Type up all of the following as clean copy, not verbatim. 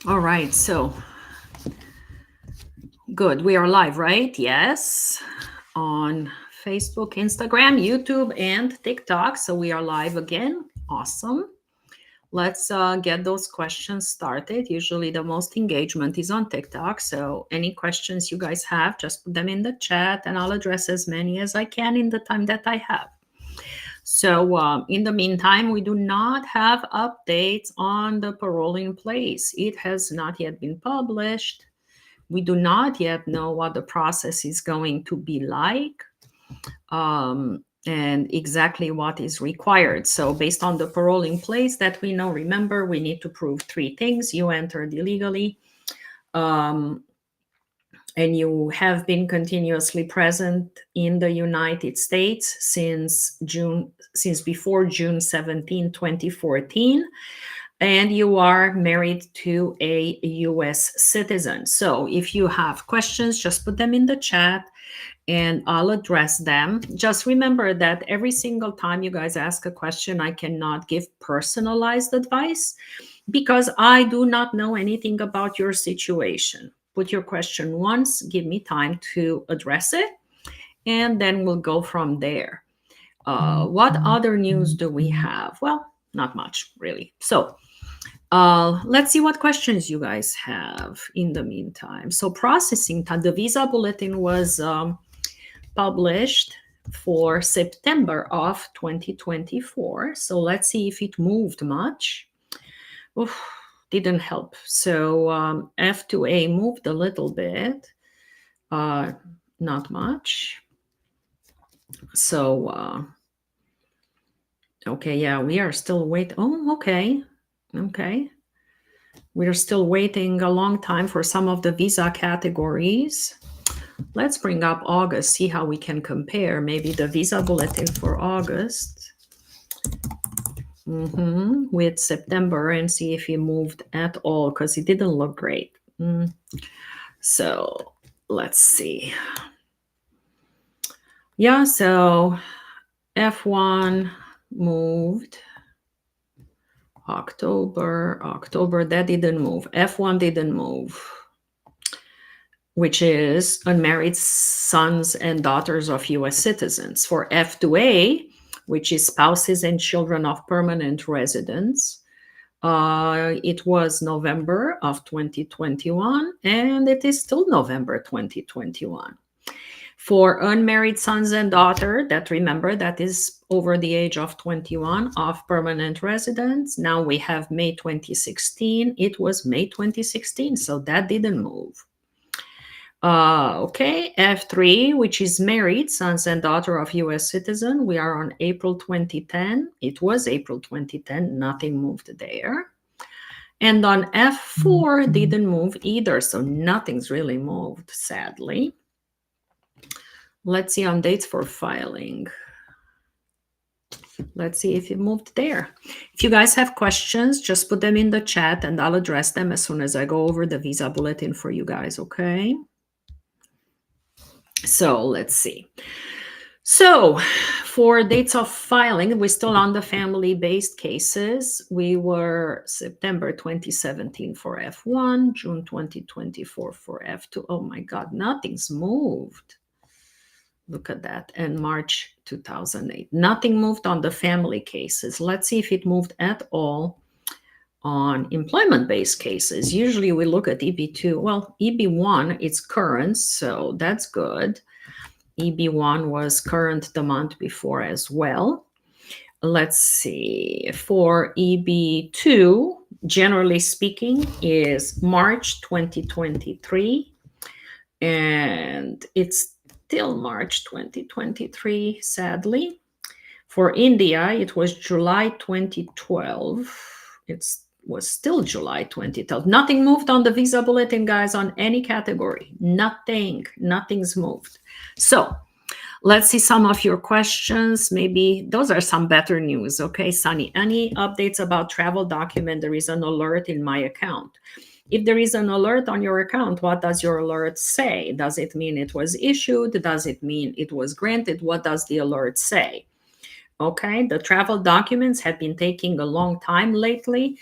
All right, so good. We are live, right? Yes. On Facebook, Instagram, YouTube, and TikTok. So we are live again. Awesome. Let's get those questions started. Usually, the most engagement is on TikTok. So, any questions you guys have, just put them in the chat and I'll address as many as I can in the time that I have. So, in the meantime, we do not have updates on the parole in place. It has not yet been published. We do not yet know what the process is going to be like, and exactly what is required. So, based on the parole in place that we know, remember, we need to prove three things: you entered illegally, um, and you have been continuously present in the United States since before June 17, 2014, and you are married to a US citizen. So if you have questions, just put them in the chat and I'll address them. Just remember that every single time you guys ask a question, I cannot give personalized advice because I do not know anything about your situation. Put your question once, give me time to address it, and then we'll go from there. What other news do we have? Well, not much really. So let's see what questions you guys have in the meantime. So processing time, the visa bulletin was published for September of 2024. So let's see if it moved much. Oof, didn't help. So F2A moved a little bit, not much. So, okay, yeah, we are still waiting. Oh, okay. Okay. We're still waiting a long time for some of the visa categories. Let's bring up August, see how we can compare. Maybe the visa bulletin for August with September and see if it moved at all because it didn't look great. So let's see. Yeah, so F1 moved. October, that didn't move. F1 didn't move, which is unmarried sons and daughters of US citizens. For F2A, which is spouses and children of permanent residents, it was November of 2021, and it is still November 2021. For unmarried sons and daughter, that remember that is over the age of 21 of permanent residents. Now we have May 2016. It was May 2016, so that didn't move. Okay, F3, which is married sons and daughter of US citizen. We are on April 2010. It was April 2010. Nothing moved there. And on F4 didn't move either, so nothing's really moved, sadly. Let's see on dates for filing. Let's see if it moved there. If you guys have questions, just put them in the chat and I'll address them as soon as I go over the visa bulletin for you guys, okay? So let's see. So for dates of filing, we're still on the family-based cases. We were September 2017 for F1, June 2024 for F2. Oh my God, nothing's moved. Look at that. And March 2008. Nothing moved on the family cases. Let's see if it moved at all on employment-based cases. Usually we look at EB2. Well, EB1, it's current, so that's good. EB1 was current the month before as well. Let's see. For EB2, generally speaking, is March 2023. And it's still March 2023, sadly. For India, it was July 2012. It was still July 2012. Nothing moved on the visa bulletin, guys, on any category. Nothing's moved. So let's see some of your questions. Maybe those are some better news. Okay, Sunny, any updates about travel document? There is an alert in my account. If there is an alert on your account, what does your alert say? Does it mean it was issued? Does it mean it was granted? What does the alert say? Okay, the travel documents have been taking a long time lately,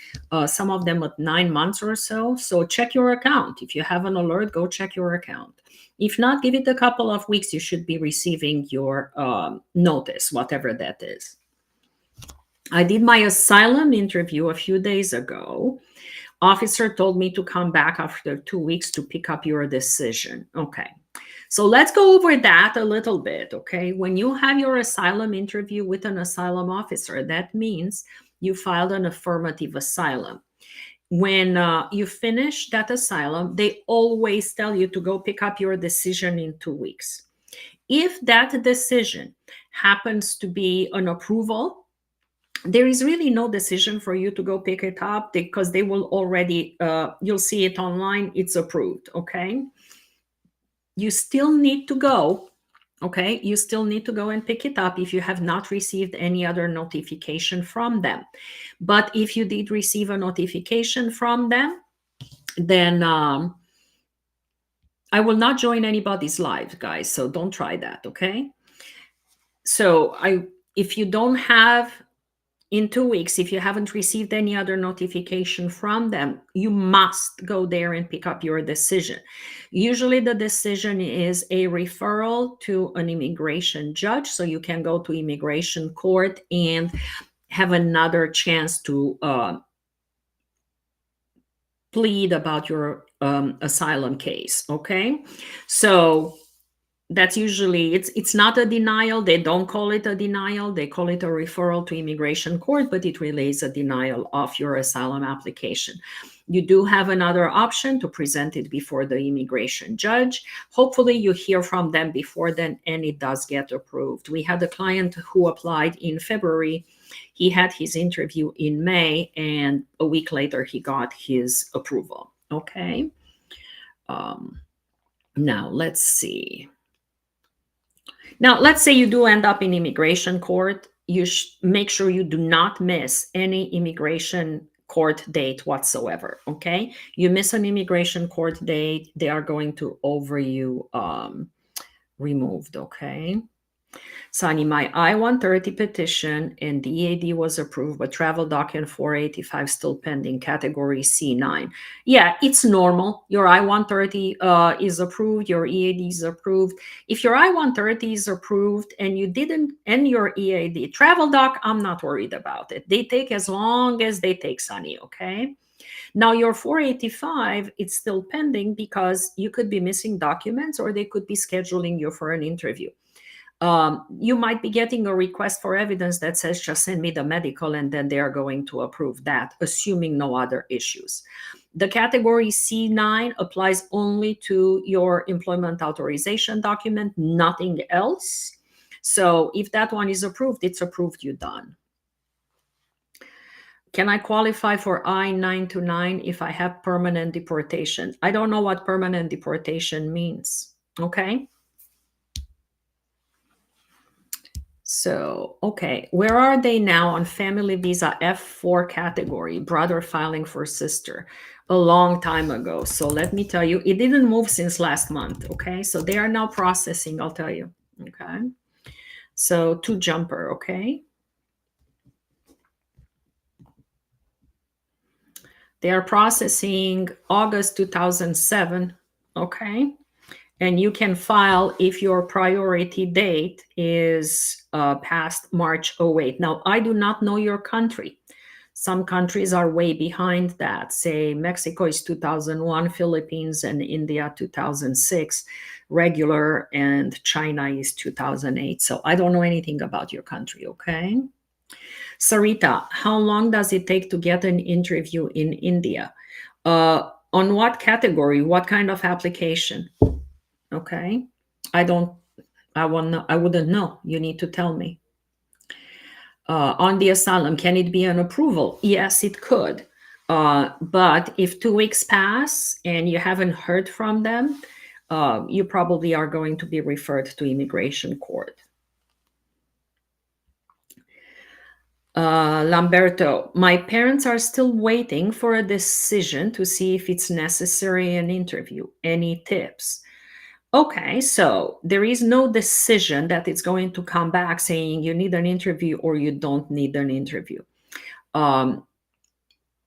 some of them at 9 months or so. So check your account. If you have an alert, go check your account. If not, give it a couple of weeks. You should be receiving your notice, whatever that is. I did my asylum interview a few days ago. Officer told me to come back after 2 weeks to pick up your decision. Okay. So let's go over that a little bit, okay? When you have your asylum interview with an asylum officer, that means you filed an affirmative asylum. When you finish that asylum, they always tell you to go pick up your decision in 2 weeks. If that decision happens to be an approval, there is really no decision for you to go pick it up because they will already, you'll see it online, it's approved, okay? You still need to go, okay? You still need to go and pick it up if you have not received any other notification from them. But if you did receive a notification from them, then I will not join anybody's live, guys, so don't try that, okay? So if you don't have, in 2 weeks, if you haven't received any other notification from them, you must go there and pick up your decision. Usually the decision is a referral to an immigration judge, so you can go to immigration court and have another chance to plead about your asylum case, okay? So that's usually, it's not a denial. They don't call it a denial. They call it a referral to immigration court, but it really is a denial of your asylum application. You do have another option to present it before the immigration judge. Hopefully you hear from them before then and it does get approved. We had a client who applied in February. He had his interview in May and a week later he got his approval, okay? Now let's see. Now, let's say you do end up in immigration court. You make sure you do not miss any immigration court date whatsoever, okay? You miss an immigration court date, they are going to over you removed, okay? Sonny, my I-130 petition and the EAD was approved, but travel document 485 still pending, category C9. Yeah, it's normal. Your I-130 is approved, your EAD is approved. If your I-130 is approved and you didn't end your EAD, travel doc, I'm not worried about it. They take as long as they take, Sonny, okay? Now your 485, it's still pending because you could be missing documents or they could be scheduling you for an interview. You might be getting a request for evidence that says, just send me the medical, and then they are going to approve that, assuming no other issues. The category C9 applies only to your employment authorization document, nothing else. So if that one is approved, it's approved, you're done. Can I qualify for I-929 if I have permanent deportation? I don't know what permanent deportation means, okay? So, okay, where are they now on family visa F4 category, brother filing for sister? A long time ago. So let me tell you, it didn't move since last month, okay? So they are now processing, I'll tell you, okay? So to jumper, okay? They are processing August 2007, okay? And you can file if your priority date is past March 08. Now, I do not know your country. Some countries are way behind that. Say Mexico is 2001, Philippines and India 2006, regular, and China is 2008. So I don't know anything about your country, okay? Sarita, how long does it take to get an interview in India? On what category? What kind of application? Okay, I wouldn't know. You need to tell me. On the asylum, can it be an approval? Yes, it could. But if 2 weeks pass and you haven't heard from them, you probably are going to be referred to immigration court. Lamberto, my parents are still waiting for a decision to see if it's necessary an interview. Any tips? Okay, so there is no decision that it's going to come back saying you need an interview or you don't need an interview. Um,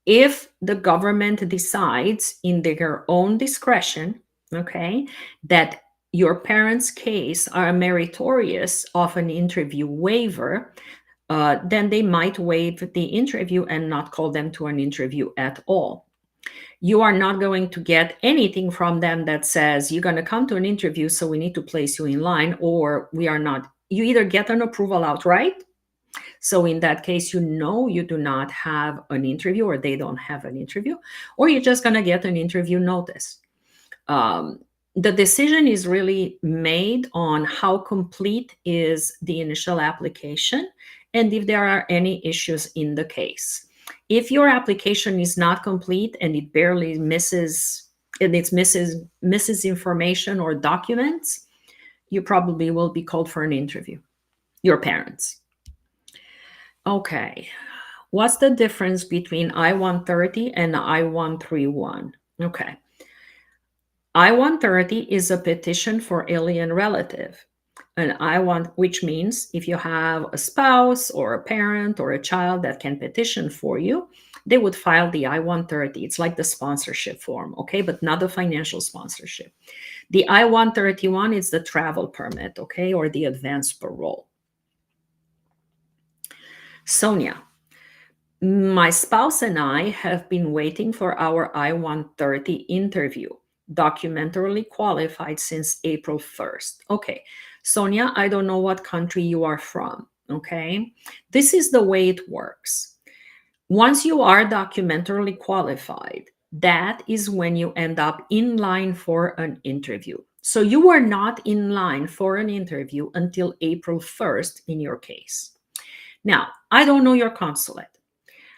if the government decides in their own discretion, okay, that your parents' case are meritorious of an interview waiver, then they might waive the interview and not call them to an interview at all. You are not going to get anything from them that says you're going to come to an interview, so we need to place you in line, or we are not. You either get an approval outright. So in that case, you do not have an interview, or they don't have an interview, or you're just going to get an interview notice. Um, the decision is really made on how complete is the initial application and if there are any issues in the case. If your application is not complete and it barely misses information or documents, you probably will be called for an interview. Your parents. Okay. What's the difference between I-130 and I-131? Okay. I-130 is a petition for alien relative. And which means if you have a spouse or a parent or a child that can petition for you, they would file the I-130. It's like the sponsorship form, okay, but not the financial sponsorship. The I-131 is the travel permit, okay, or the advance parole. Sonia, my spouse and I have been waiting for our I-130 interview, documentarily qualified since April 1st. Okay, Sonia, I don't know what country you are from, okay? This is the way it works. Once you are documentarily qualified, that is when you end up in line for an interview. So you were not in line for an interview until April 1st in your case. Now, I don't know your consulate.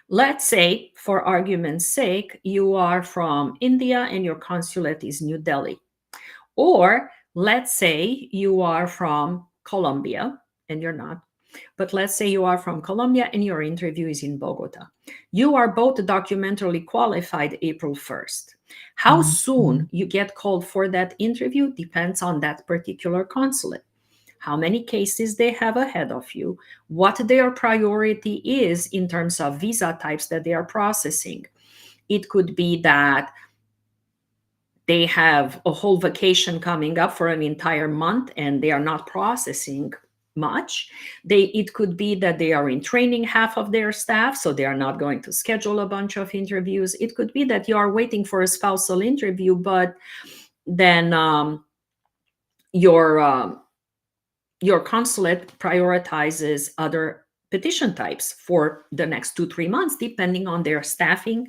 Let's say, for argument's sake, you are from India and your consulate is New Delhi. Or let's say you are from Colombia, and you're not, but let's say you are from Colombia and your interview is in Bogota. You are both documentarily qualified April 1st. How soon you get called for that interview depends on that particular consulate. How many cases they have ahead of you, what their priority is in terms of visa types that they are processing. It could be that they have a whole vacation coming up for an entire month and they are not processing much. It could be that they are in training half of their staff, so they are not going to schedule a bunch of interviews. It could be that you are waiting for a spousal interview, but then your consulate prioritizes other petition types for the next 2-3 months, depending on their staffing,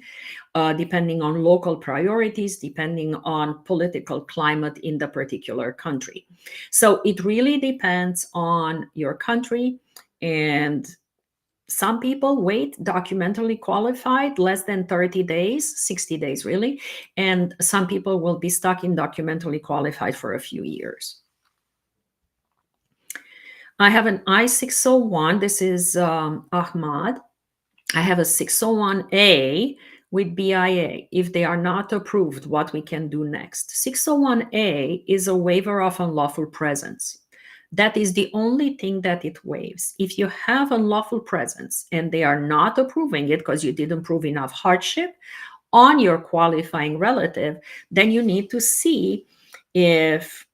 depending on local priorities, depending on political climate in the particular country. So it really depends on your country, and some people wait documentarily qualified less than 30 days, 60 days really, and some people will be stuck in documentarily qualified for a few years. I have an I-601. This is Ahmad. I have a 601A with BIA. If they are not approved, what we can do next? 601A is a waiver of unlawful presence. That is the only thing that it waives. If you have unlawful presence and they are not approving it because you didn't prove enough hardship on your qualifying relative, then you need to see if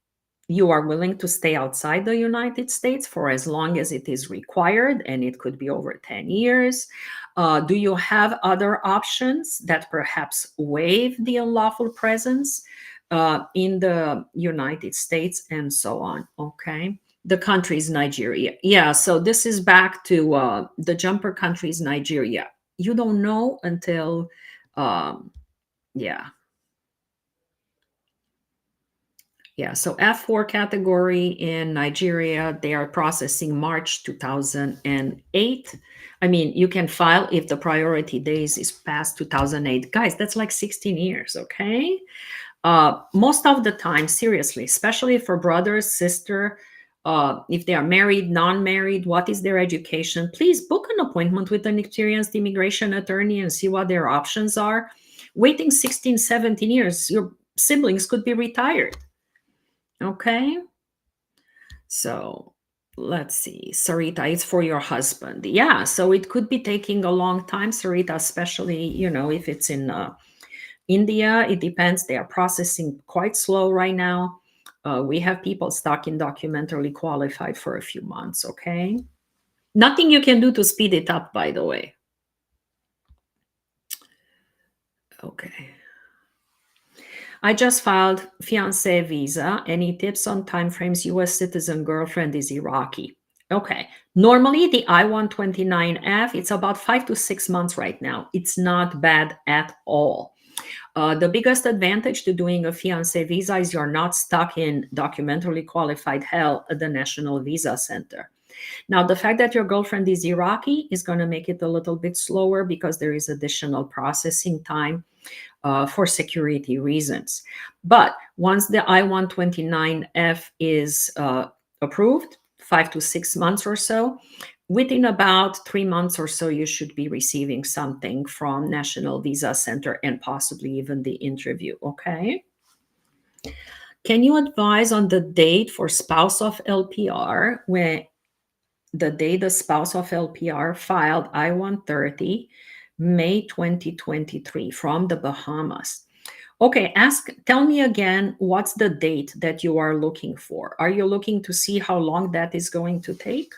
you are willing to stay outside the United States for as long as it is required, and it could be over 10 years. Do you have other options that perhaps waive the unlawful presence in the United States, and so on? Okay. The country is Nigeria. Yeah, so this is back to the jumper country is Nigeria. You don't know until, yeah. Yeah, so F4 category in Nigeria, they are processing March 2008. I mean, you can file if the priority days is past 2008. Guys, that's like 16 years, okay? Most of the time, seriously, especially for brothers, sister, if they are married, non-married, what is their education? Please book an appointment with an experienced immigration attorney and see what their options are. Waiting 16, 17 years, your siblings could be retired. Okay. So let's see. Sarita, it's for your husband. Yeah. So it could be taking a long time, Sarita, especially, if it's in India. It depends. They are processing quite slow right now. We have people stuck in documentarily qualified for a few months. Okay. Nothing you can do to speed it up, by the way. Okay. I just filed fiancé visa. Any tips on timeframes? US citizen, girlfriend is Iraqi. Okay. Normally, the I-129F, it's about 5 to 6 months right now. It's not bad at all. The biggest advantage to doing a fiancé visa is you're not stuck in documentarily qualified hell at the National Visa Center. Now, the fact that your girlfriend is Iraqi is going to make it a little bit slower because there is additional processing time for security reasons. But once the I-129F is approved, 5 to 6 months or so, within about 3 months or so, you should be receiving something from National Visa Center and possibly even the interview, okay? Can you advise on the date for spouse of LPR when the day the spouse of LPR filed I-130, May 2023 from the Bahamas? Okay, tell me again, what's the date that you are looking for? Are you looking to see how long that is going to take?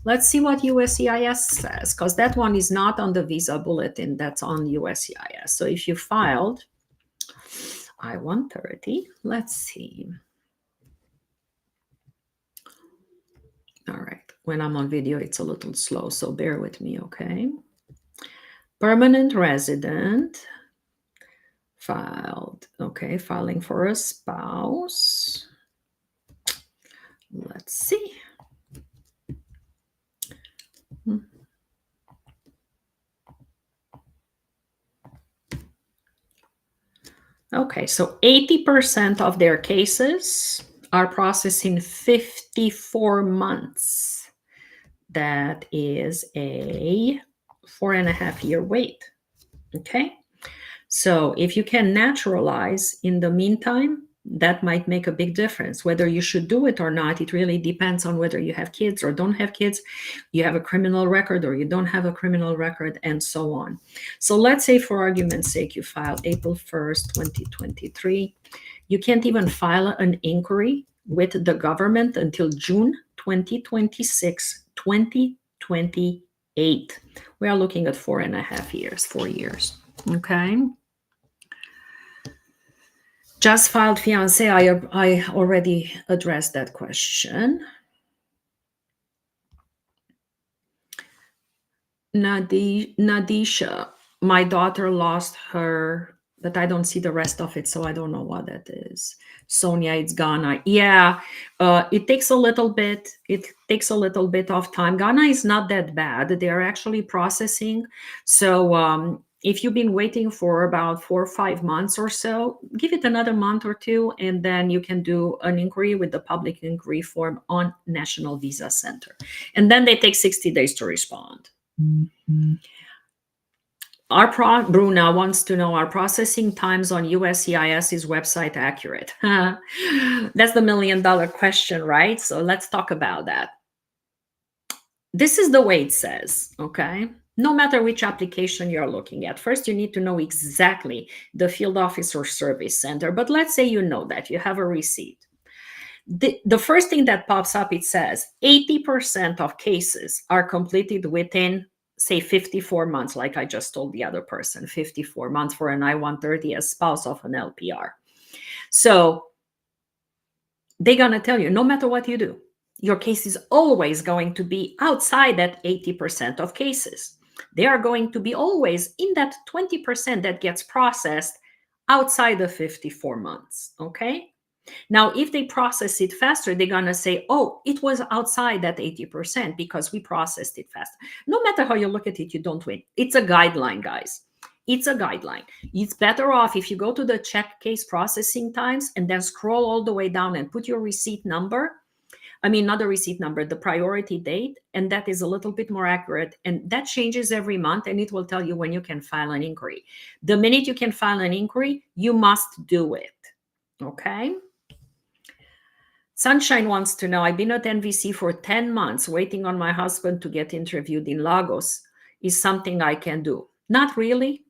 Let's see what USCIS says, because that one is not on the visa bulletin, that's on USCIS. So if you filed I-130, let's see. All right, when I'm on video, it's a little slow, so bear with me, okay? Permanent resident, filed, okay, filing for a spouse. Let's see. Okay, so 80% of their cases are processed in 54 months. That is a 4.5-year wait. Okay, so if you can naturalize in the meantime, that might make a big difference. Whether you should do it or not, it really depends on whether you have kids or don't have kids, you have a criminal record or you don't have a criminal record, and so on. So let's say, for argument's sake, you filed April 1st, 2023. You can't even file an inquiry with the government until June 2026, 2028. We are looking at 4.5 years, 4 years. Okay. Just filed fiancé. I already addressed that question. Nadisha, my daughter lost her, but I don't see the rest of it, so I don't know what that is. Sonia, it's Ghana. Yeah, it takes a little bit. It takes a little bit of time. Ghana is not that bad. They are actually processing. So if you've been waiting for about 4 or 5 months or so, give it another month or two, and then you can do an inquiry with the public inquiry form on National Visa Center. And then they take 60 days to respond. Mm-hmm. Bruna wants to know, are processing times on USCIS's website accurate? That's the $1 million question, right? So let's talk about that. This is the way it says, okay? No matter which application you're looking at, first you need to know exactly the field office or service center. But let's say you know that, you have a receipt. The first thing that pops up, it says 80% of cases are completed within, say, 54 months, like I just told the other person, 54 months for an I-130 as spouse of an LPR. So they're going to tell you, no matter what you do, your case is always going to be outside that 80% of cases. They are going to be always in that 20% that gets processed outside of 54 months, okay? Now, if they process it faster, they're going to say, oh, it was outside that 80% because we processed it faster. No matter how you look at it, you don't win. It's a guideline, guys. It's a guideline. It's better off if you go to the check case processing times and then scroll all the way down and put your receipt number. I mean, not the receipt number, the priority date, and that is a little bit more accurate. And that changes every month, and it will tell you when you can file an inquiry. The minute you can file an inquiry, you must do it, okay? Sunshine wants to know, I've been at NVC for 10 months waiting on my husband to get interviewed in Lagos. Is something I can do? Not really.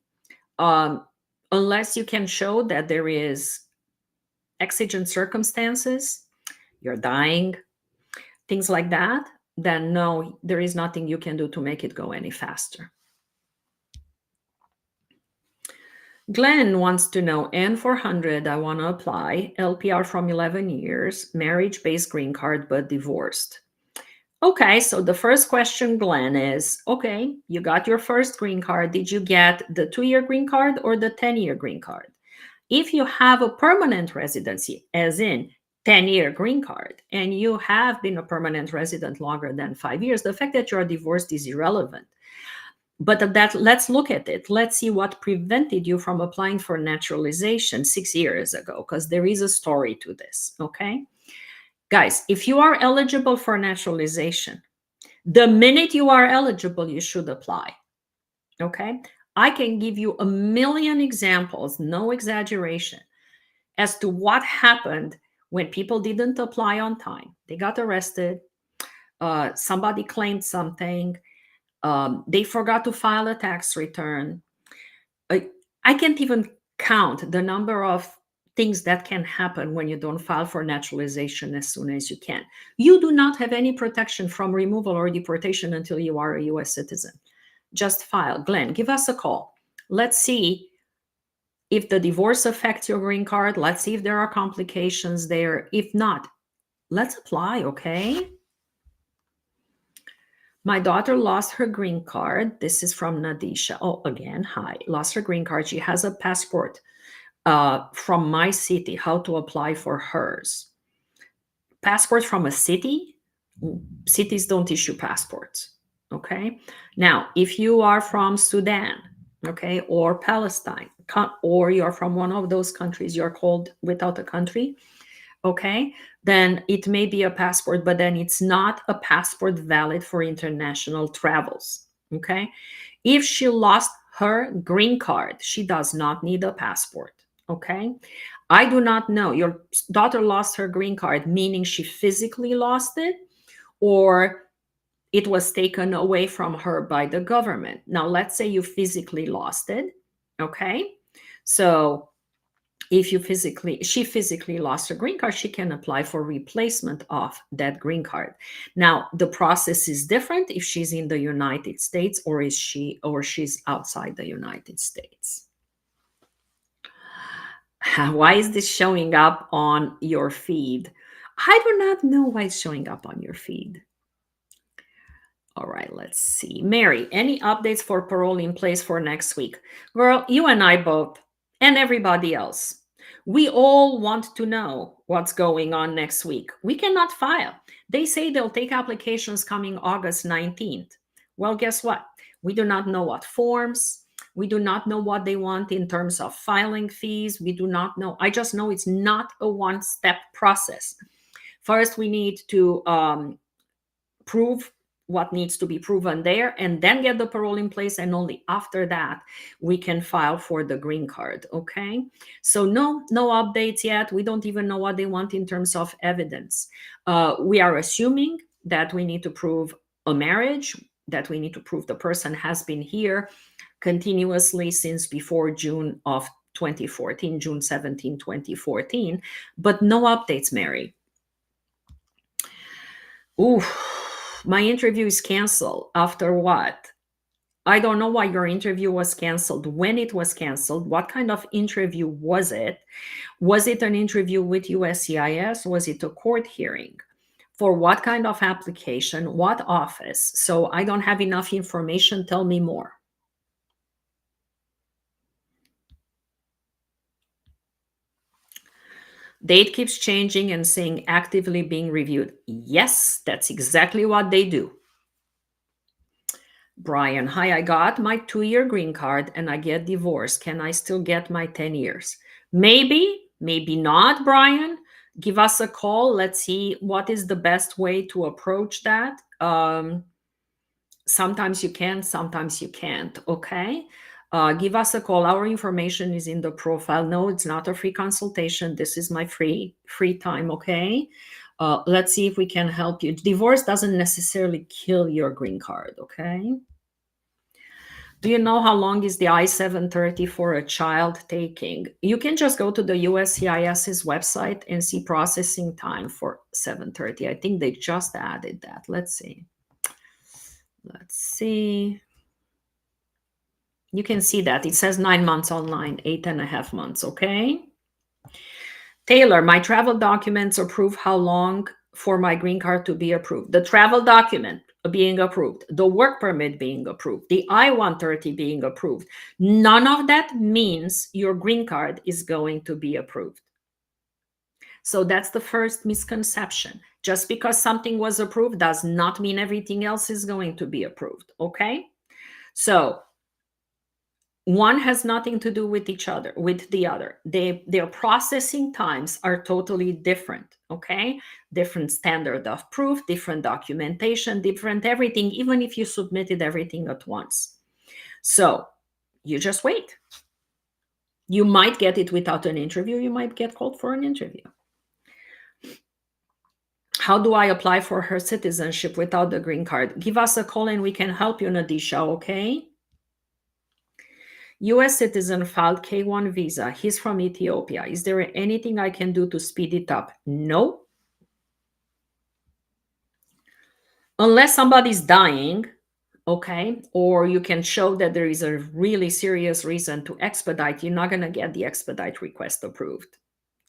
Unless you can show that there is exigent circumstances, you're dying, things like that, then no, there is nothing you can do to make it go any faster. Glenn wants to know, N400, I want to apply, LPR from 11 years, marriage-based green card, but divorced. Okay, so the first question, Glenn, is, okay, you got your first green card. Did you get the 2-year green card or the 10-year green card? If you have a permanent residency, as in 10-year green card, and you have been a permanent resident longer than 5 years, the fact that you're divorced is irrelevant. But let's look at it. Let's see what prevented you from applying for naturalization 6 years ago, because there is a story to this, okay? Guys, if you are eligible for naturalization, the minute you are eligible, you should apply, okay? I can give you a million examples, no exaggeration, as to what happened when people didn't apply on time. They got arrested, somebody claimed something, they forgot to file a tax return. I can't even count the number of things that can happen when you don't file for naturalization as soon as you can. You do not have any protection from removal or deportation until you are a US citizen. Just file. Glenn, give us a call. Let's see if the divorce affects your green card. Let's see if there are complications there. If not, let's apply, okay? My daughter lost her green card. This is from Nadisha. Oh, again, hi. Lost her green card. She has a passport from my city. How to apply for hers? Passport from a city? Cities don't issue passports, okay? Now, if you are from Sudan, okay, or Palestine, or you're from one of those countries, you're called without a country, okay, then it may be a passport, but then it's not a passport valid for international travels, okay? If she lost her green card, she does not need a passport, okay? I do not know. Your daughter lost her green card, meaning she physically lost it, or it was taken away from her by the government. Now, let's say you physically lost it, okay? So if she physically lost her green card, she can apply for replacement of that green card. Now, the process is different if she's in the United States or she's outside the United States. Why is this showing up on your feed? I do not know why it's showing up on your feed. All right, let's see. Mary, any updates for parole in place for next week? Girl, you and I both, and everybody else. We all want to know what's going on next week. We cannot file. They say they'll take applications coming August 19th. Well, guess what? We do not know what forms. We do not know what they want in terms of filing fees. We do not know. I just know it's not a one-step process. First, we need to prove what needs to be proven there, and then get the parole in place, and only after that we can file for the green card, okay? So no updates yet. We don't even know what they want in terms of evidence. We are assuming that we need to prove a marriage, that we need to prove the person has been here continuously since before June of 2014, June 17, 2014, but no updates, Mary. Ooh. My interview is canceled. After what? I don't know why your interview was canceled, when it was canceled, what kind of interview was it? Was it an interview with USCIS? Was it a court hearing? For what kind of application? What office? So I don't have enough information. Tell me more. Date keeps changing and saying actively being reviewed. Yes, that's exactly what they do. Brian, hi, I got my 2-year green card and I get divorced. Can I still get my 10 years? Maybe, maybe not, Brian. Give us a call. Let's see what is the best way to approach that. Sometimes you can, sometimes you can't, okay? Give us a call. Our information is in the profile. No, it's not a free consultation. This is my free time, okay? Let's see if we can help you. Divorce doesn't necessarily kill your green card, okay? Do you know how long is the I-730 for a child taking? You can just go to the USCIS's website and see processing time for 730. I think they just added that. Let's see. Let's see. You can see that. It says 9 months online, 8.5 months, okay? Taylor, my travel documents approve how long for my green card to be approved. The travel document being approved, the work permit being approved, the I-130 being approved. None of that means your green card is going to be approved. So that's the first misconception. Just because something was approved does not mean everything else is going to be approved, okay? So one has nothing to do with each other, with the other. Their processing times are totally different, okay? Different standard of proof, different documentation, different everything, even if you submitted everything at once. So you just wait. You might get it without an interview. You might get called for an interview. How do I apply for her citizenship without the green card? Give us a call and we can help you, Nadisha, okay? US citizen filed K1 visa. He's from Ethiopia. Is there anything I can do to speed it up? No. Unless somebody's dying, okay, or you can show that there is a really serious reason to expedite, you're not going to get the expedite request approved.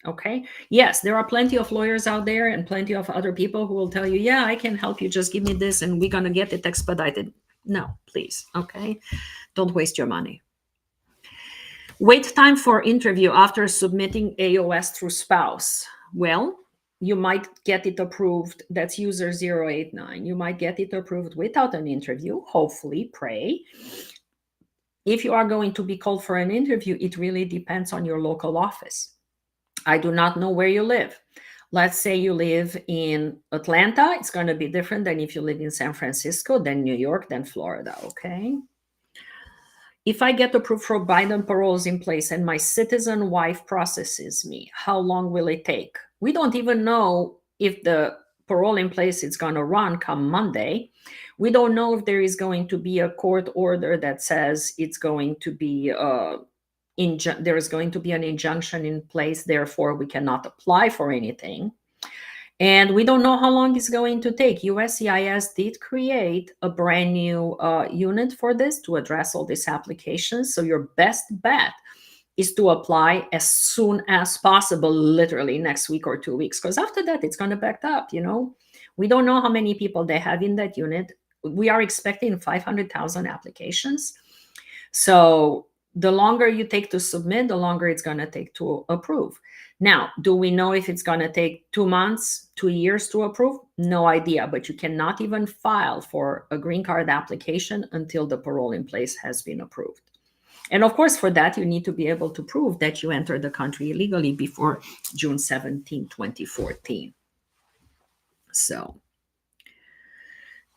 Okay. Yes, there are plenty of lawyers out there and plenty of other people who will tell you, yeah, I can help you. Just give me this and we're going to get it expedited. No, please. Okay. Don't waste your money. Wait time for interview after submitting AOS through spouse. Well, you might get it approved. That's user 089. You might get it approved without an interview. Hopefully, pray. If you are going to be called for an interview, it really depends on your local office. I do not know where you live. Let's say you live in Atlanta. It's going to be different than if you live in San Francisco, then New York, then Florida, okay? If I get approved for Biden paroles in place and my citizen wife processes me, how long will it take? We don't even know if the parole in place is going to run come Monday. We don't know if there is going to be a court order that says it's going to be there is going to be an injunction in place, therefore we cannot apply for anything. And we don't know how long it's going to take. USCIS did create a brand new unit for this to address all these applications. So your best bet is to apply as soon as possible, literally next week or 2 weeks, because after that, it's going to back up, you know. We don't know how many people they have in that unit. We are expecting 500,000 applications. So the longer you take to submit, the longer it's going to take to approve. Now, do we know if it's going to take 2 months, 2 years to approve? No idea, but you cannot even file for a green card application until the parole in place has been approved. And of course, for that, you need to be able to prove that you entered the country illegally before June 17, 2014. So,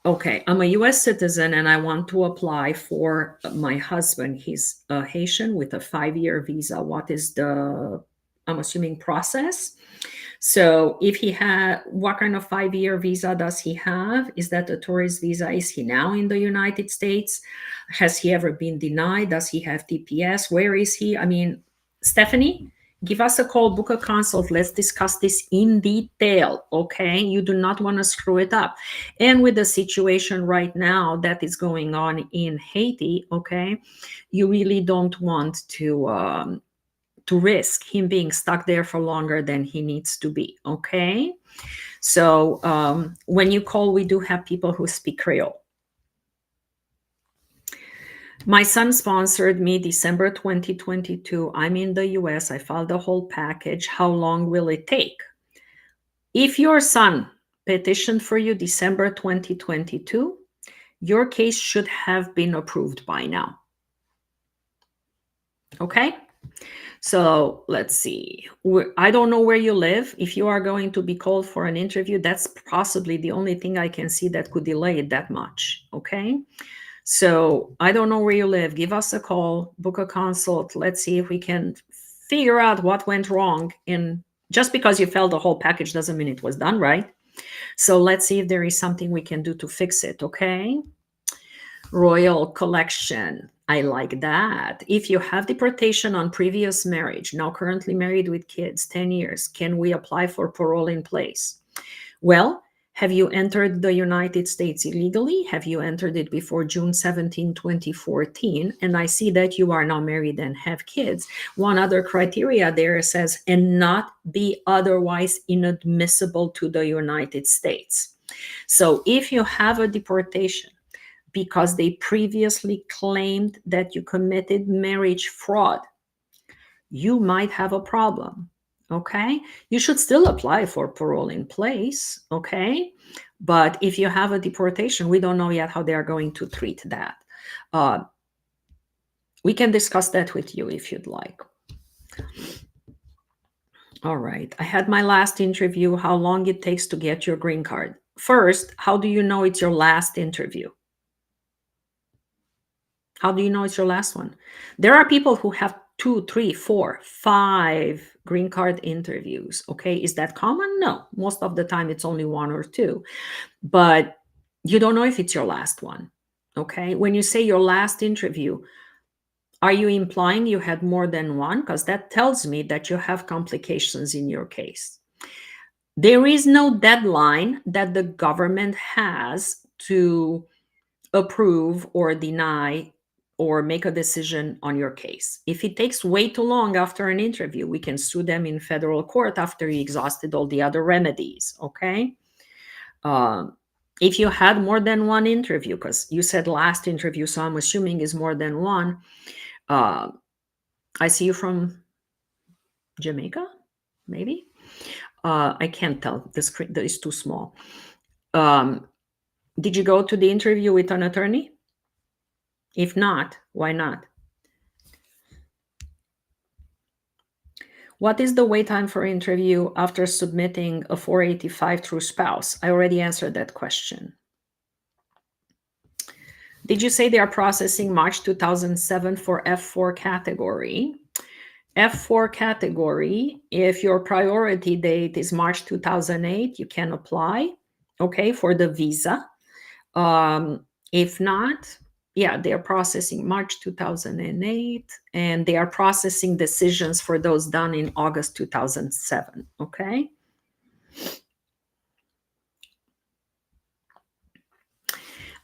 okay, I'm a US citizen and I want to apply for my husband. He's a Haitian with a 5-year visa. What is the, I'm assuming, process? So if he had, what kind of 5-year visa does he have? Is that a tourist visa? Is he now in the United States? Has he ever been denied? Does he have TPS? Where is he? I mean, Stephanie, give us a call, book a consult. Let's discuss this in detail, okay? You do not want to screw it up. And with the situation right now that is going on in Haiti, okay, you really don't want to risk him being stuck there for longer than he needs to be, okay? So when you call, we do have people who speak Creole. My son sponsored me December 2022. I'm in the US. I filed the whole package. How long will it take? If your son petitioned for you December 2022, your case should have been approved by now. Okay? So let's see. I don't know where you live. If you are going to be called for an interview, that's possibly the only thing I can see that could delay it that much. Okay? So I don't know where you live. Give us a call, book a consult. Let's see if we can figure out what went wrong in Just because you failed the whole package doesn't mean it was done right. So let's see if there is something we can do to fix it, okay? Royal collection. I like that. If you have deportation on previous marriage, now currently married with kids, 10 years, can we apply for parole in place? Well, have you entered the United States illegally? Have you entered it before June 17, 2014? And I see that you are now married and have kids. One other criteria there says, and not be otherwise inadmissible to the United States. So if you have a deportation because they previously claimed that you committed marriage fraud, you might have a problem. Okay, you should still apply for parole in place. Okay, but if you have a deportation, we don't know yet how they are going to treat that. We can discuss that with you if you'd like. All right, I had my last interview. How long it takes to get your green card? First, how do you know it's your last interview? How do you know it's your last one? There are people who have 2, 3, 4, 5 green card interviews. Okay, is that common? No, most of the time it's only 1 or 2, but you don't know if it's your last one. Okay, when you say your last interview, are you implying you had more than one? Because that tells me that you have complications in your case. There is no deadline that the government has to approve or deny or make a decision on your case. If it takes way too long after an interview, we can sue them in federal court after you exhausted all the other remedies, okay? If you had more than one interview, because you said last interview, so I'm assuming is more than one. I see you from Jamaica, maybe? I can't tell, the screen is too small. Did you go to the interview with an attorney? If not, why not? What is the wait time for interview after submitting a 485 through spouse? I already answered that question. Did you say they are processing March 2007 for F4 category? F4 category, if your priority date is March 2008, you can apply, okay, for the visa. If not, yeah, they are processing March 2008, and they are processing decisions for those done in August 2007, okay?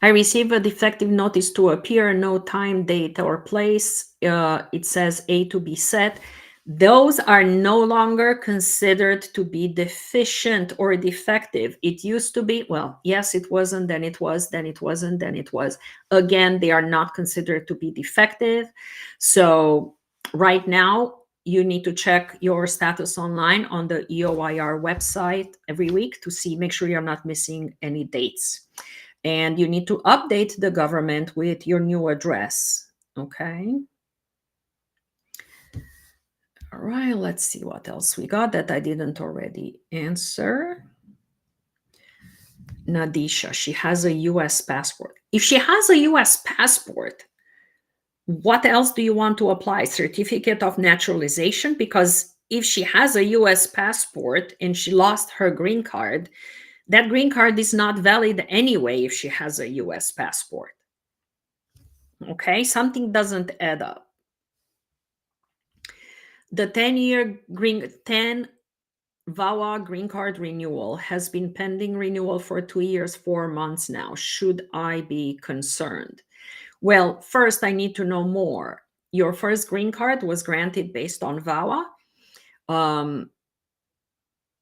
I received a defective notice to appear, no time, date, or place. It says A to be set. Those are no longer considered to be deficient or defective. It used to be, well, yes, it wasn't, then it was, then it wasn't, then it was. Again, they are not considered to be defective. So right now, you need to check your status online on the EOIR website every week to see, make sure you're not missing any dates. And you need to update the government with your new address, okay? All right, let's see what else we got that I didn't already answer. Nadisha, she has a US passport. If she has a US passport, what else do you want to apply? Certificate of naturalization? Because if she has a US passport and she lost her green card, that green card is not valid anyway if she has a US passport. Okay, something doesn't add up. The 10-year VAWA green card renewal has been pending renewal for 2 years, 4 months now. Should I be concerned? Well, first I need to know more. Your first green card was granted based on VAWA.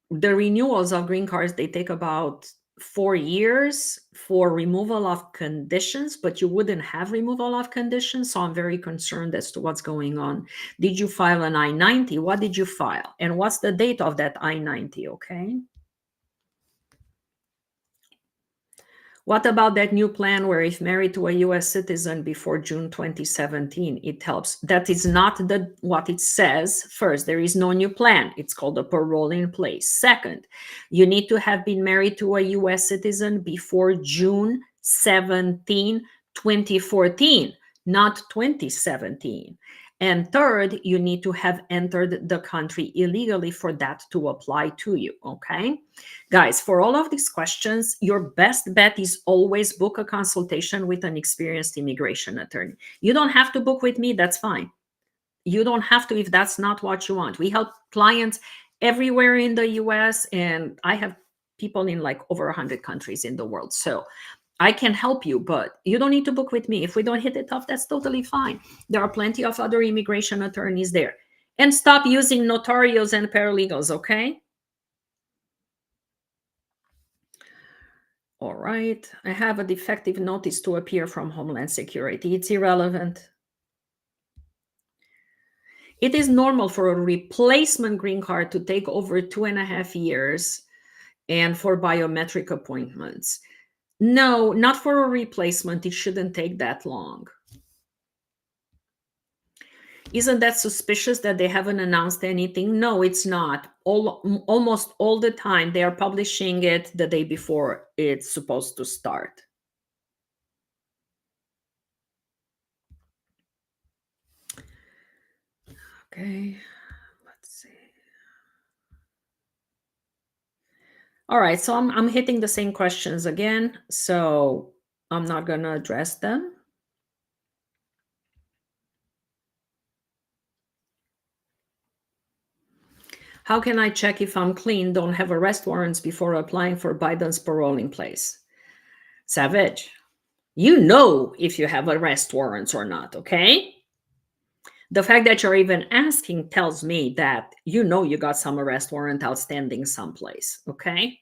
The renewals of green cards, they take about 4 years for removal of conditions, but you wouldn't have removal of conditions. So I'm very concerned as to what's going on. Did you file an I-90? What did you file? And what's the date of that I-90, okay? What about that new plan where if married to a US citizen before June 2017, it helps? That is not what it says. First, there is no new plan. It's called a parole in place. Second, you need to have been married to a US citizen before June 17, 2014, not 2017. And third, you need to have entered the country illegally for that to apply to you, okay? Guys, for all of these questions, your best bet is always book a consultation with an experienced immigration attorney. You don't have to book with me, that's fine. You don't have to if that's not what you want. We help clients everywhere in the US, and I have people in like over 100 countries in the world. So I can help you, but you don't need to book with me. If we don't hit it off, that's totally fine. There are plenty of other immigration attorneys there. And stop using notarios and paralegals, okay? All right. I have a defective notice to appear from Homeland Security. It's irrelevant. It is normal for a replacement green card to take over 2.5 years and for biometric appointments. No, not for a replacement. It shouldn't take that long. Isn't that suspicious that they haven't announced anything? No, it's not. Almost all the time, they are publishing it the day before it's supposed to start. Okay, let's see. All right, so I'm hitting the same questions again, so I'm not going to address them. How can I check if I'm clean, don't have arrest warrants before applying for Biden's parole in place? Savage, you know if you have arrest warrants or not, okay? The fact that you're even asking tells me that you know you got some arrest warrant outstanding someplace, okay?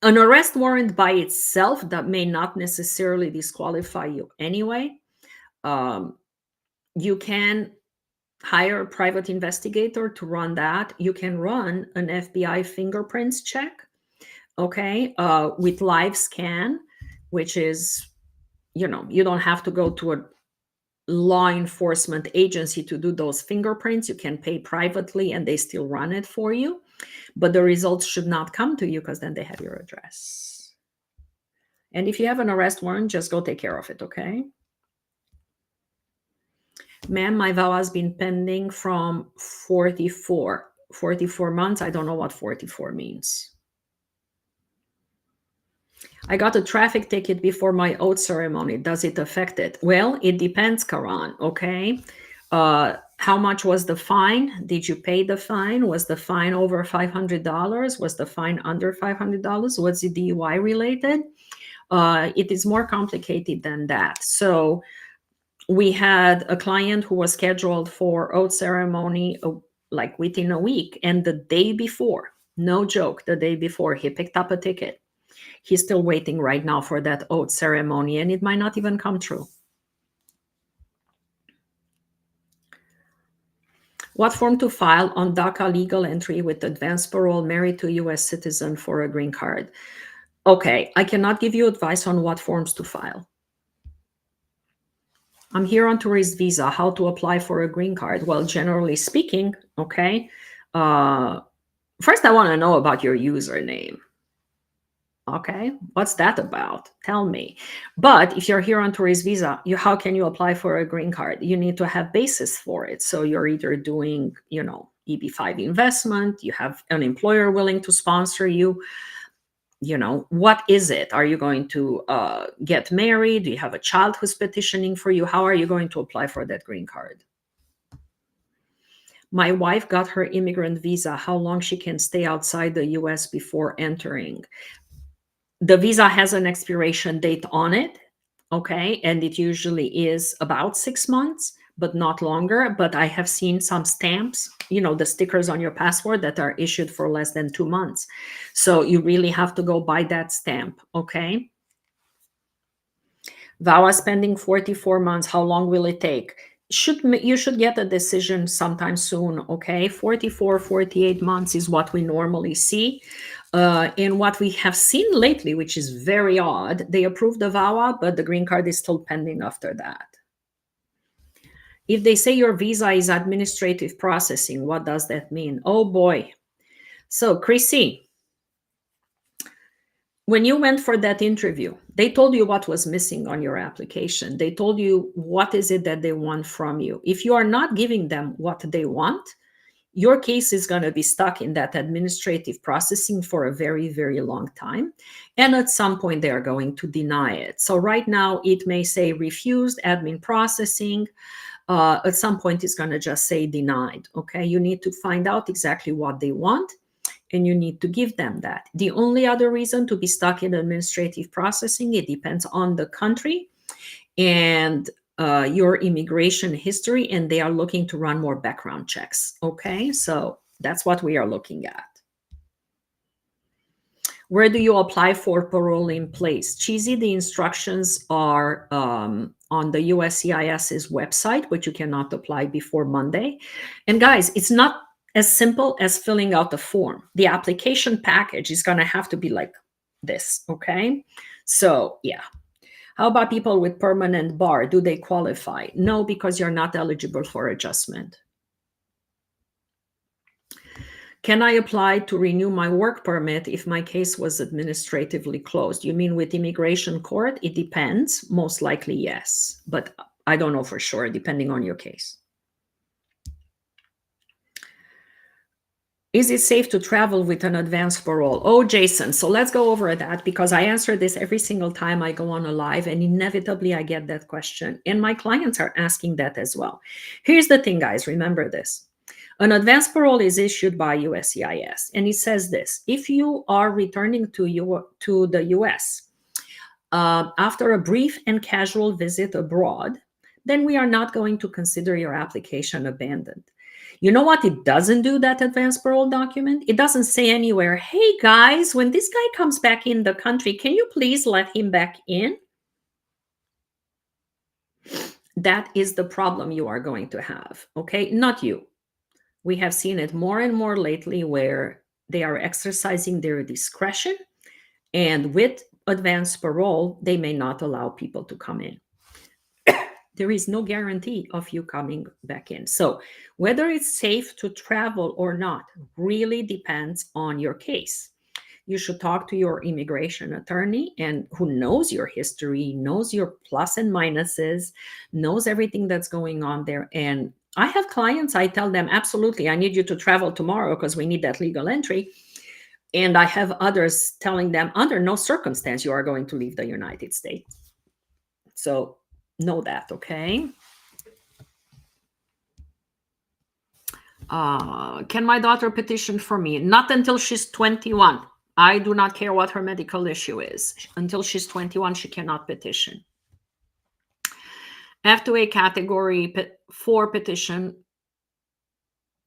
An arrest warrant by itself that may not necessarily disqualify you anyway. You can hire a private investigator to run that. You can run an FBI fingerprints check, okay, with live scan, which is, you know, you don't have to go to a law enforcement agency to do those fingerprints. You can pay privately and they still run it for you. But the results should not come to you because then they have your address. And if you have an arrest warrant, just go take care of it, okay? Ma'am, my vow has been pending from 44 months. I don't know what 44 means. I got a traffic ticket before my oath ceremony. Does it affect it? Well, it depends, Karan, okay? How much was the fine? Did you pay the fine? Was the fine over $500? Was the fine under $500? Was it DUI related? It is more complicated than that. So we had a client who was scheduled for oath ceremony like within a week, and the day before, no joke, the day before, he picked up a ticket. He's still waiting right now for that oath ceremony, and it might not even come true. What form to file on DACA legal entry with advanced parole, married to U.S. citizen for a green card? Okay, I cannot give you advice on what forms to file. I'm here on tourist visa, how to apply for a green card? Well, generally speaking, okay, first I want to know about your username. Okay, what's that about? Tell me. But if you're here on tourist visa, how can you apply for a green card? You need to have basis for it. So you're either doing, you know, EB-5 investment, you have an employer willing to sponsor you. You know, what is it? Are you going to get married? Do you have a child who's petitioning for you? How are you going to apply for that green card? My wife got her immigrant visa. How long she can stay outside the US before entering? The visa has an expiration date on it, okay? And it usually is about 6 months, but not longer. But I have seen some stamps, you know, the stickers on your passport that are issued for less than 2 months. So you really have to go by that stamp, okay? VAWA spending 44 months, how long will it take? You should get a decision sometime soon, okay? 44, 48 months is what we normally see. And what we have seen lately, which is very odd, they approved the VAWA, but the green card is still pending after that. If they say your visa is administrative processing, what does that mean? Oh boy. So Chrissy, When you went for that interview, they told you what was missing on your application. They told you what is it that they want from you. If you are not giving them what they want, your case is going to be stuck in that administrative processing for a very, very long time. And at some point, they are going to deny it. So right now, it may say refused admin processing. At some point, it's going to just say denied. Okay, you need to find out exactly what they want, and you need to give them that. The only other reason to be stuck in administrative processing, it depends on the country and your immigration history, and they are looking to run more background checks. Okay, so that's what we are looking at. Where do you apply for parole in place? Cheesy, the instructions are on the USCIS's website, but you cannot apply before Monday. And guys, it's not as simple as filling out the form. The application package is going to have to be like this, okay? So, yeah. How about people with permanent bar? Do they qualify? No, because you're not eligible for adjustment. Can I apply to renew my work permit if my case was administratively closed? You mean with immigration court? It depends. Most likely, yes. But I don't know for sure, depending on your case. Is it safe to travel with an advanced parole? Oh, Jason, so let's go over that because I answer this every single time I go on a live, and inevitably I get that question. And my clients are asking that as well. Here's the thing, guys, remember this. An advanced parole is issued by USCIS, and it says this: if you are returning to the US after a brief and casual visit abroad, then we are not going to consider your application abandoned. You know what it doesn't do, that advanced parole document? It doesn't say anywhere, hey guys, when this guy comes back in the country, can you please let him back in? That is the problem you are going to have, okay? Not you. We have seen it more and more lately where they are exercising their discretion, and with advanced parole, they may not allow people to come in. There is no guarantee of you coming back in. So whether it's safe to travel or not really depends on your case. You should talk to your immigration attorney and who knows your history, knows your plus and minuses, knows everything that's going on there. And I have clients, I tell them, absolutely, I need you to travel tomorrow because we need that legal entry. And I have others telling them, under no circumstance you are going to leave the United States. So know that, okay? Can my daughter petition for me? Not until she's 21. I do not care what her medical issue is. Until she's 21, she cannot petition. F2A category 4 petition,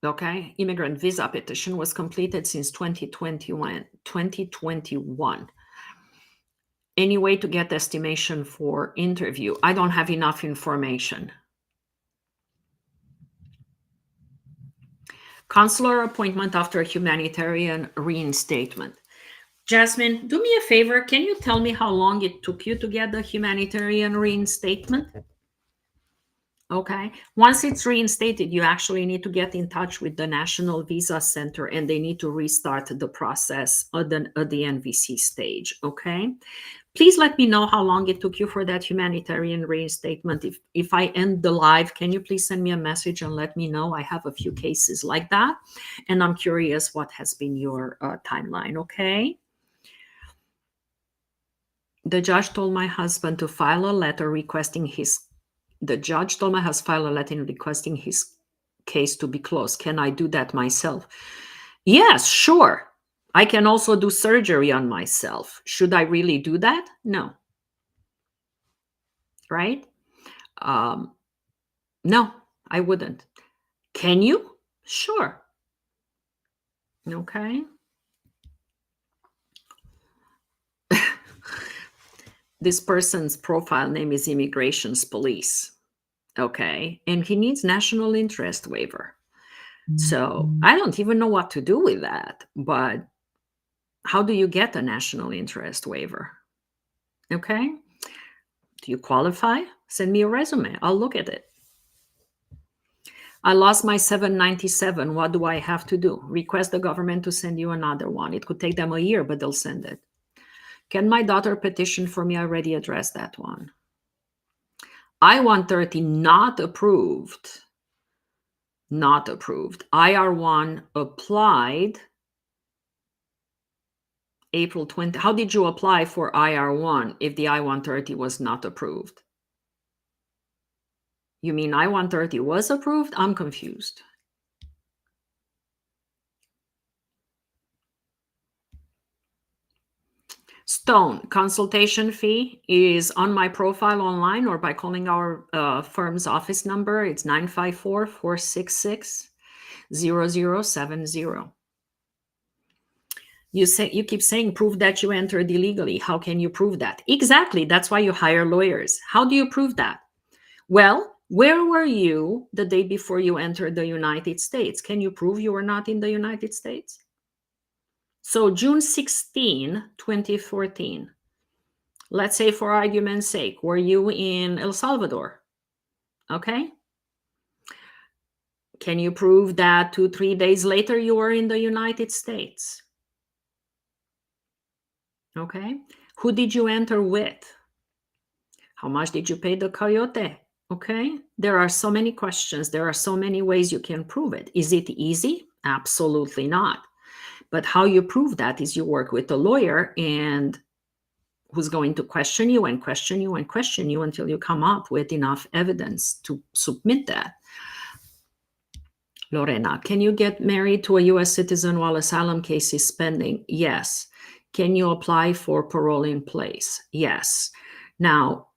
okay, immigrant visa petition was completed since 2021. Any way to get estimation for interview? I don't have enough information. Consular appointment after humanitarian reinstatement. Jasmine, do me a favor. Can you tell me how long it took you to get the humanitarian reinstatement? Okay. Once it's reinstated, you actually need to get in touch with the National Visa Center and they need to restart the process at the NVC stage. Okay. Please let me know how long it took you for that humanitarian reinstatement. If I end the live, can you please send me a message and let me know? I have a few cases like that, and I'm curious what has been your timeline, okay? The judge told my husband to file a letter requesting his case to be closed. Can I do that myself? Yes, sure. I can also do surgery on myself. Should I really do that? No. Right? No, I wouldn't. Can you? Sure. Okay. This person's profile name is Immigrations Police. Okay. And he needs national interest waiver. So I don't even know what to do with that. But how do you get a national interest waiver? Okay. Do you qualify? Send me a resume. I'll look at it. I lost my 797. What do I have to do? Request the government to send you another one. It could take them a year, but they'll send it. Can my daughter petition for me? I already addressed that one. I-130 not approved. Not approved. IR1 applied April 20. How did you apply for IR1 if the I-130 was not approved? You mean I-130 was approved? I'm confused. Stone, consultation fee is on my profile online or by calling our firm's office number. It's 954-466-0070. You keep saying prove that you entered illegally. How can you prove that? Exactly. That's why you hire lawyers. How do you prove that? Well, where were you the day before you entered the United States? Can you prove you were not in the United States? So June 16, 2014. Let's say for argument's sake, were you in El Salvador? Okay. Can you prove that 2-3 days later you were in the United States? Okay. Who did you enter with? How much did you pay the coyote? Okay. There are so many questions. There are so many ways you can prove it. Is it easy? Absolutely not. But how you prove that is you work with a lawyer and who's going to question you and question you and question you until you come up with enough evidence to submit that. Lorena, can you get married to a U.S. citizen while asylum case is pending? Yes. Can you apply for parole in place? Yes. Now,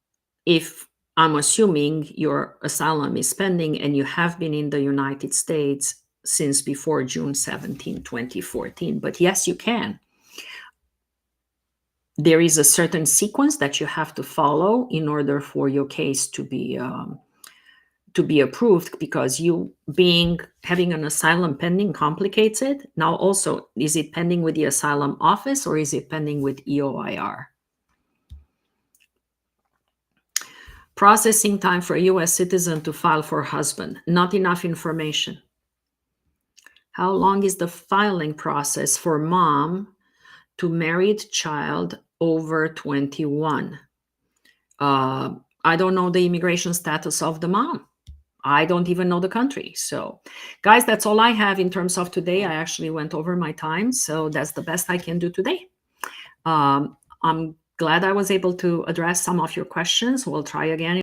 if I'm assuming your asylum is pending and you have been in the United States since before June 17, 2014, but yes, you can. There is a certain sequence that you have to follow in order for your case to be approved, because having an asylum pending complicates it. Now also, is it pending with the asylum office or is it pending with EOIR? Processing time for a U.S. citizen to file for husband. Not enough information. How long is the filing process for mom to married child over 21? I don't know the immigration status of the mom. I don't even know the country. So guys, that's all I have in terms of today. I actually went over my time, so that's the best I can do today. I'm glad I was able to address some of your questions. We'll try again